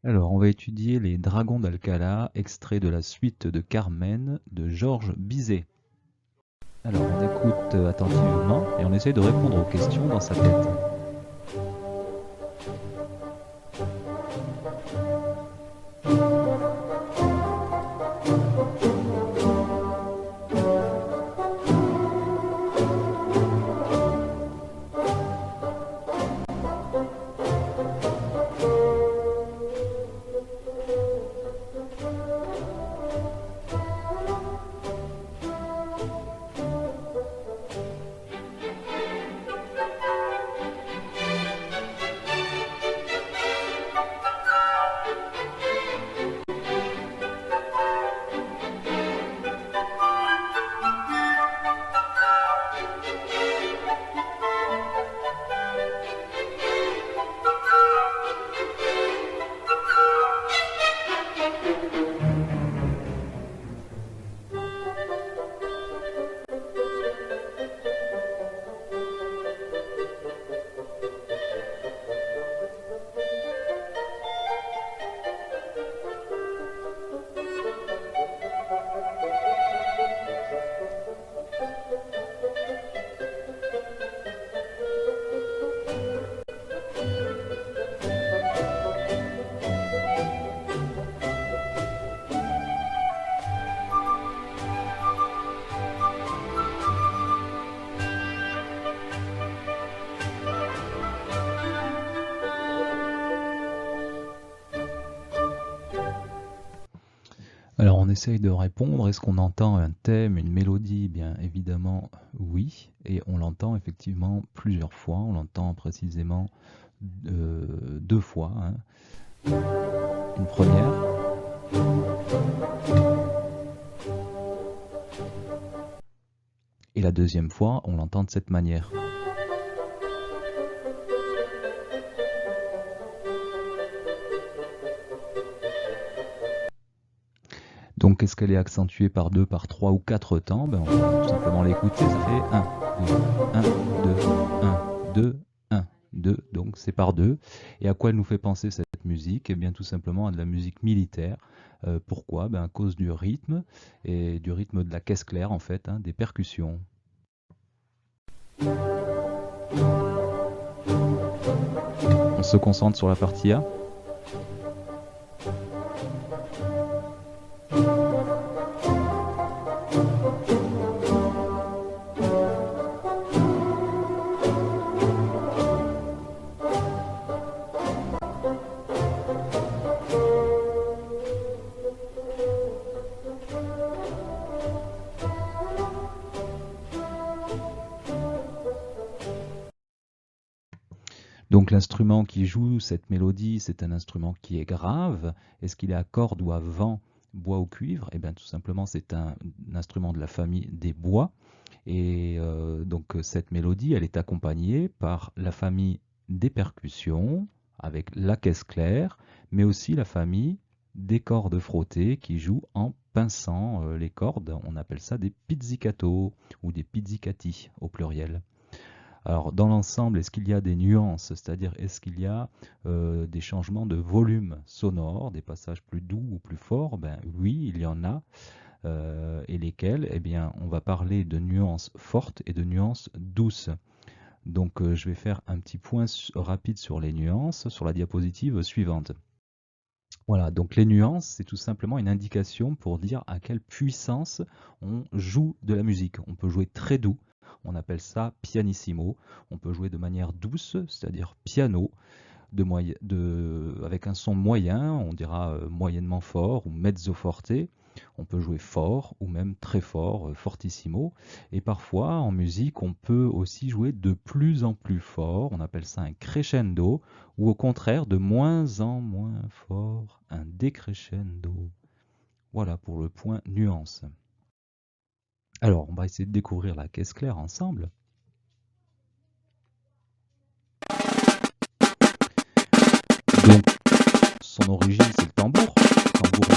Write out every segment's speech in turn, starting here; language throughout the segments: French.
Alors, on va étudier les Dragons d'Alcala, extrait de la suite de Carmen de Georges Bizet. Alors, on écoute attentivement et on essaye de répondre aux questions dans sa tête. Alors, on essaye de répondre. Est-ce qu'on entend un thème, une mélodie? Bien évidemment, oui. Et on l'entend effectivement plusieurs fois. On l'entend précisément deux fois, hein. Une première. Et la deuxième fois, on l'entend de cette manière. Donc, est-ce qu'elle est accentuée par 2, par 3 ou 4 temps? Ben, on va tout simplement l'écouter. Ça fait 1, 2, 1, 2, 1, 2, 1, 2. Donc, c'est par 2. Et à quoi elle nous fait penser cette musique? Eh bien, tout simplement à de la musique militaire. Pourquoi? Ben, à cause du rythme, et du rythme de la caisse claire, en fait, hein, des percussions. On se concentre sur la partie A. Donc l'instrument qui joue cette mélodie, c'est un instrument qui est grave. Est-ce qu'il est à cordes ou à vent, bois ou cuivre? Eh bien tout simplement c'est un instrument de la famille des bois. Et donc cette mélodie, elle est accompagnée par la famille des percussions, avec la caisse claire, mais aussi la famille des cordes frottées qui jouent en pinçant les cordes. On appelle ça des pizzicato ou des pizzicati au pluriel. Alors, dans l'ensemble, est-ce qu'il y a des nuances? C'est-à-dire, est-ce qu'il y a des changements de volume sonore, des passages plus doux ou plus forts? Ben oui, il y en a. Et lesquels? Eh bien, on va parler de nuances fortes et de nuances douces. Donc, je vais faire un petit point rapide sur les nuances sur la diapositive suivante. Voilà, donc les nuances, c'est tout simplement une indication pour dire à quelle puissance on joue de la musique. On peut jouer très doux, on appelle ça pianissimo. On peut jouer de manière douce, c'est-à-dire piano, avec un son moyen, on dira moyennement fort ou mezzo forte. On peut jouer fort ou même très fort, fortissimo. Et parfois, en musique, on peut aussi jouer de plus en plus fort. On appelle ça un crescendo. Ou au contraire, de moins en moins fort, un décrescendo. Voilà pour le point nuance. Alors, on va essayer de découvrir la caisse claire ensemble. Donc, son origine, c'est le tambour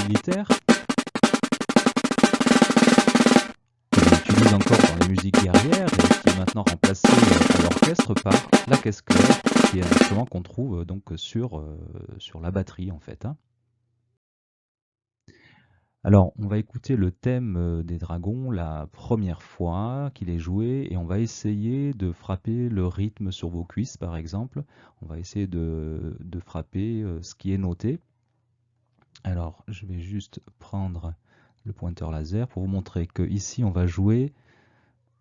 militaire. Encore dans les musiques guerrières et qui est maintenant remplacé à l'orchestre par la caisse claire, qui est un instrument instrument qu'on trouve donc sur la batterie en fait, hein. Alors, on va écouter le thème des dragons la première fois qu'il est joué et on va essayer de frapper le rythme sur vos cuisses, par exemple. On va essayer de frapper ce qui est noté. Alors, je vais juste prendre le pointeur laser pour vous montrer que ici, on va jouer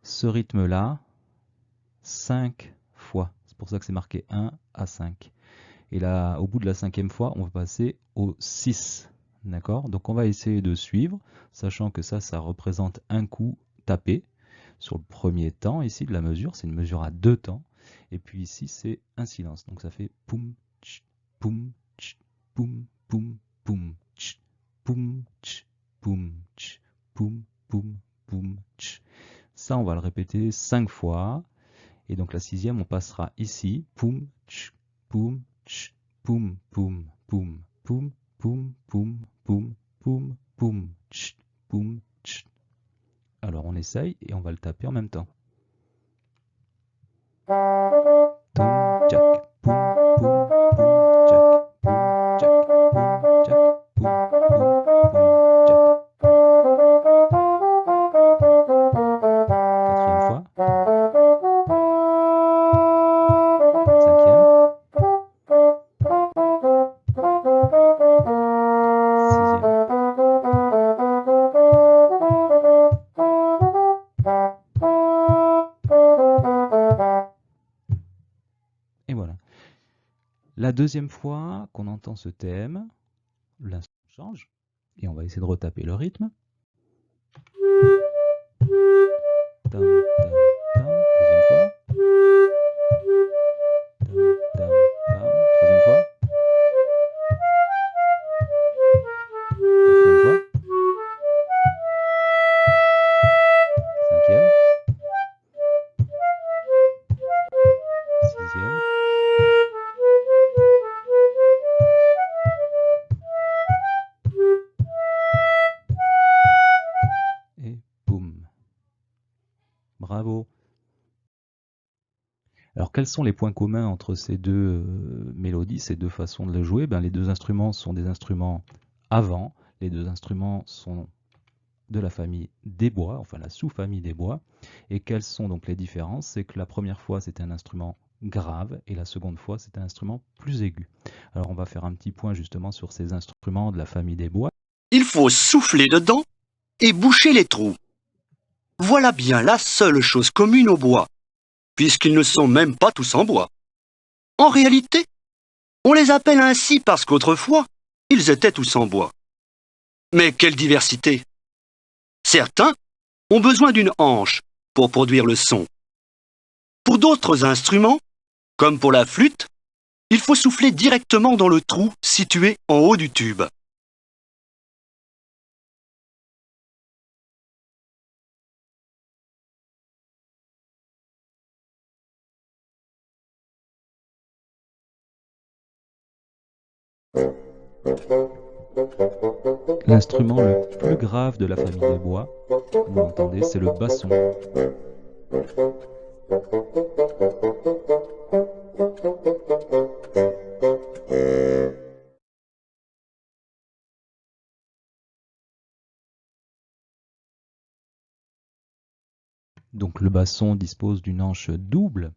ce rythme-là 5 fois. C'est pour ça que c'est marqué 1 à 5. Et là, au bout de la 5e fois, on va passer au 6. D'accord? Donc on va essayer de suivre, sachant que ça représente un coup tapé sur le premier temps ici de la mesure. C'est une mesure à 2 temps. Et puis ici, c'est un silence. Donc ça fait poum, tch, poum, tch, poum, poum, poum, tch, poum, tch, poum, tch, poum, poum, poum, tch. Ça, on va le répéter 5 fois. Et donc la 6e, on passera ici. Poum, tch, poum, tch, poum, poum, poum, poum, poum, poum, poum, poum, poum, tch, poum, tch. Alors on essaye et on va le taper en même temps. Toum, tchac, poum, poum, poum, tchac, poum, tchac, poum, tchac, poum, poum, poum, tchac. 4e fois. 5e. 6e. Et voilà. La 2e fois qu'on entend ce thème, l'instrument change et on va essayer de retaper le rythme. Tam, tam, tam. 2e fois. Tam, tam, tam. 3e fois. 4e fois. 5e. 6e. Et boum. Bravo. Alors quels sont les points communs entre ces deux mélodies, ces deux façons de le jouer? Les deux instruments sont des instruments à vent. Les deux instruments sont de la famille des bois, enfin la sous-famille des bois. Et quelles sont donc les différences? C'est que la première fois, c'était un instrument grave et la seconde fois, c'était un instrument plus aigu. Alors on va faire un petit point justement sur ces instruments de la famille des bois. Il faut souffler dedans et boucher les trous. Voilà bien la seule chose commune aux bois, puisqu'ils ne sont même pas tous en bois. En réalité, on les appelle ainsi parce qu'autrefois, ils étaient tous en bois. Mais quelle diversité! Certains ont besoin d'une hanche pour produire le son. Pour d'autres instruments, comme pour la flûte, il faut souffler directement dans le trou situé en haut du tube. L'instrument le plus grave de la famille des bois, vous l'entendez, c'est le basson. Donc le basson dispose d'une hanche double.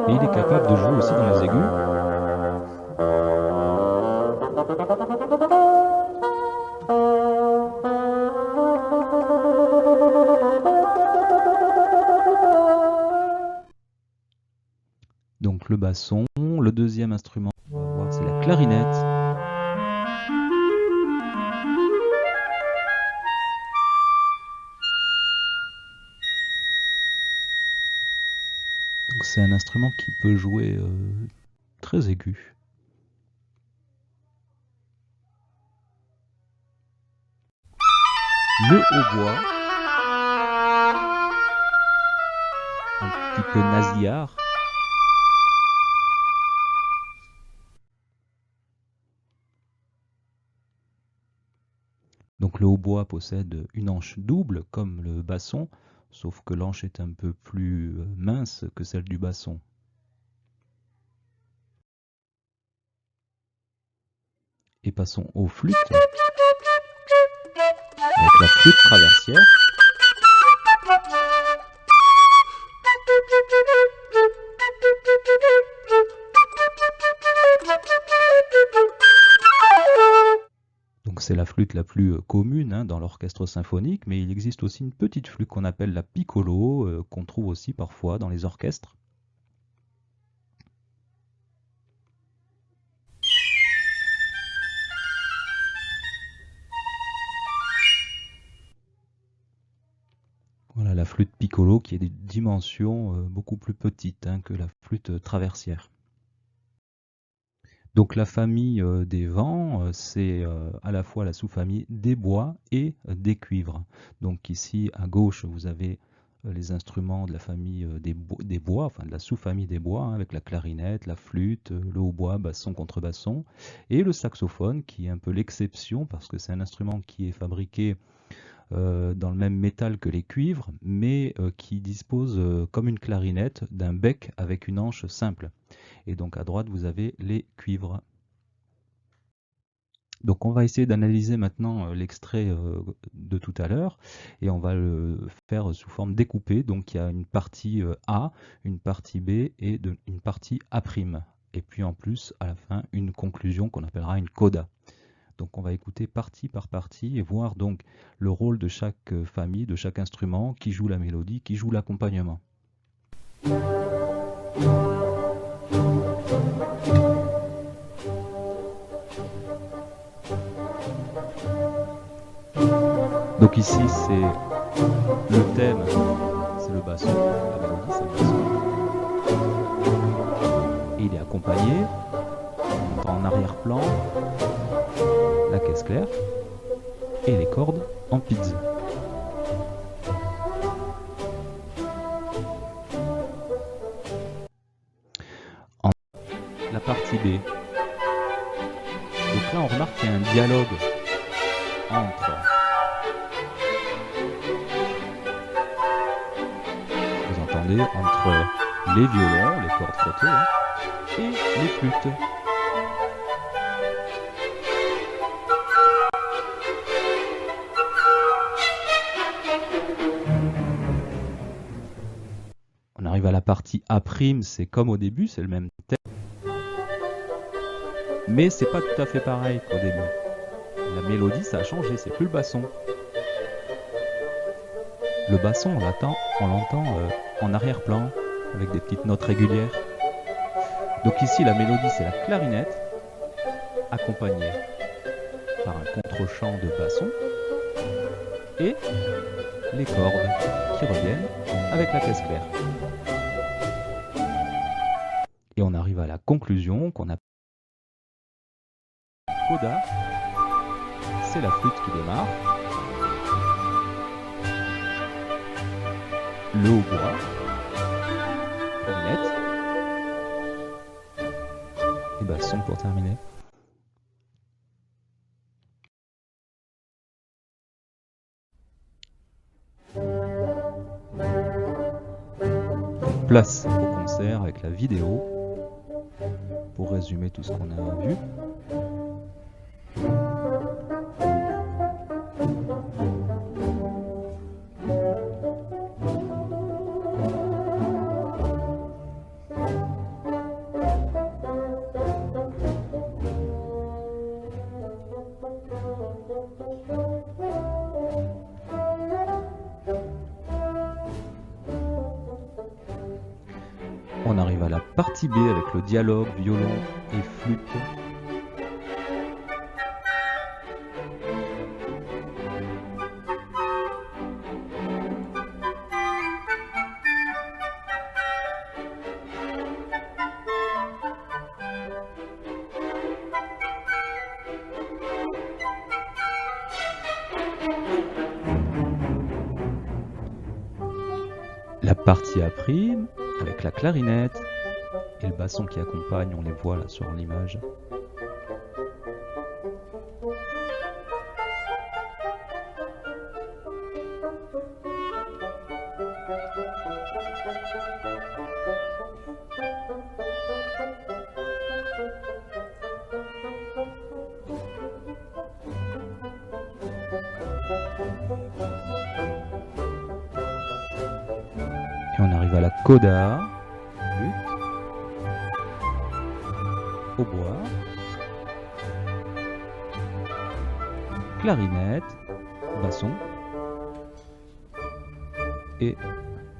Et il est capable de jouer aussi dans les aigus. Donc le basson. Le deuxième instrument, on va voir, c'est la clarinette. Donc c'est un instrument qui peut jouer très aigu. Le hautbois, un petit peu nasillard. Donc le hautbois possède une hanche double comme le basson. sauf que l'anche est un peu plus mince que celle du basson. Et passons aux flûtes, avec la flûte traversière. Donc c'est la flûte la plus commune dans l'orchestre symphonique, mais il existe aussi une petite flûte qu'on appelle la piccolo, qu'on trouve aussi parfois dans les orchestres. Voilà la flûte piccolo qui est de dimensions beaucoup plus petites que la flûte traversière. Donc la famille des vents, c'est à la fois la sous-famille des bois et des cuivres. Donc ici à gauche vous avez les instruments de la famille des bois, enfin de la sous-famille des bois, avec la clarinette, la flûte, le hautbois, basson, contrebasson, et le saxophone qui est un peu l'exception parce que c'est un instrument qui est fabriqué dans le même métal que les cuivres, mais qui dispose, comme une clarinette, d'un bec avec une anche simple. Et donc à droite, vous avez les cuivres. Donc on va essayer d'analyser maintenant l'extrait de tout à l'heure, et on va le faire sous forme découpée. Donc il y a une partie A, une partie B et une partie A'. Et puis en plus, à la fin, une conclusion qu'on appellera une coda. Donc on va écouter partie par partie et voir donc le rôle de chaque famille, de chaque instrument, qui joue la mélodie, qui joue l'accompagnement. Donc ici c'est le thème, c'est le basson, la mélodie c'est le basson. Et il est accompagné, on entend en arrière-plan la caisse claire et les cordes en pizza. La partie B. Donc là on remarque qu'il y a un dialogue entre, vous entendez, entre les violons, les cordes frottées, et les flûtes. On arrive à la partie A', c'est comme au début, c'est le même thème. Mais c'est pas tout à fait pareil qu'au début. La mélodie, ça a changé, c'est plus le basson. Le basson, on l'entend en arrière-plan, avec des petites notes régulières. Donc ici, la mélodie, c'est la clarinette, accompagnée par un contre-champ de basson, et les cordes qui reviennent avec la caisse claire. Et on arrive à la conclusion qu'on appelle coda. C'est la flûte qui démarre, le hautbois, clarinette, et basson pour terminer. Place au concert avec la vidéo pour résumer tout ce qu'on a vu. On arrive à la partie B avec le dialogue, violon et flûte. La partie A', avec la clarinette et le basson qui accompagne, on les voit là sur l'image. Et on arrive à la coda, flûte, hautbois, clarinette, basson et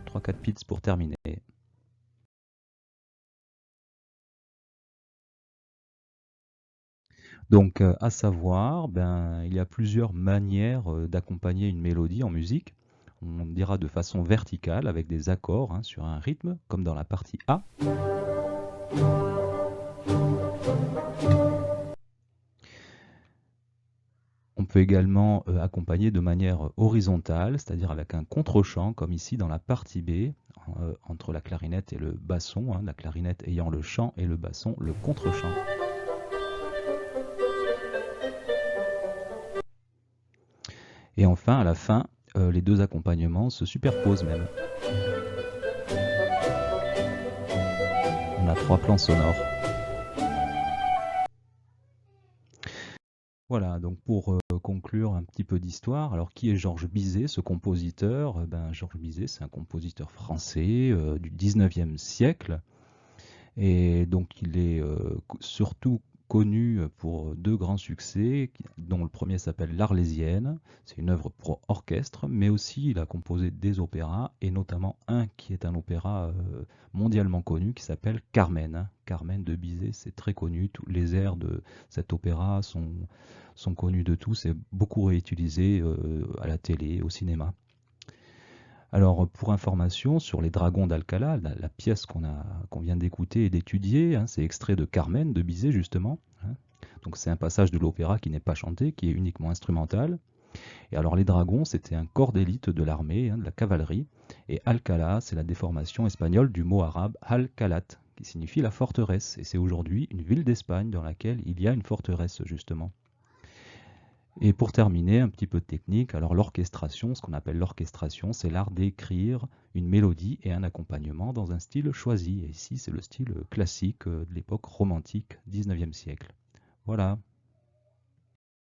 3-4 pits pour terminer. Donc, à savoir, il y a plusieurs manières d'accompagner une mélodie en musique. On dira de façon verticale avec des accords sur un rythme, comme dans la partie A. On peut également accompagner de manière horizontale, c'est-à-dire avec un contre-champ, comme ici dans la partie B, entre la clarinette et le basson, la clarinette ayant le chant et le basson le contre-champ. Et enfin, à la fin, les deux accompagnements se superposent même. On a 3 plans sonores. Voilà, donc pour conclure un petit peu d'histoire, alors qui est Georges Bizet, ce compositeur? Georges Bizet, c'est un compositeur français du 19e siècle. Et donc il est surtout connu pour 2 grands succès, dont le premier s'appelle L'Arlésienne. C'est une œuvre pour orchestre, mais aussi il a composé des opéras, et notamment un qui est un opéra mondialement connu, qui s'appelle Carmen. Carmen de Bizet, c'est très connu. Tous les airs de cet opéra sont connus de tous et beaucoup réutilisés à la télé, au cinéma. Alors, pour information sur les Dragons d'Alcala, la pièce qu'on vient d'écouter et d'étudier, c'est extrait de Carmen de Bizet justement. Donc c'est un passage de l'opéra qui n'est pas chanté, qui est uniquement instrumental. Et alors les dragons, c'était un corps d'élite de l'armée, de la cavalerie. Et Alcalá, c'est la déformation espagnole du mot arabe Alcalat, qui signifie la forteresse. Et c'est aujourd'hui une ville d'Espagne dans laquelle il y a une forteresse justement. Et pour terminer, un petit peu de technique, alors l'orchestration, ce qu'on appelle l'orchestration, c'est l'art d'écrire une mélodie et un accompagnement dans un style choisi. Et ici, c'est le style classique de l'époque romantique, 19e siècle. Voilà.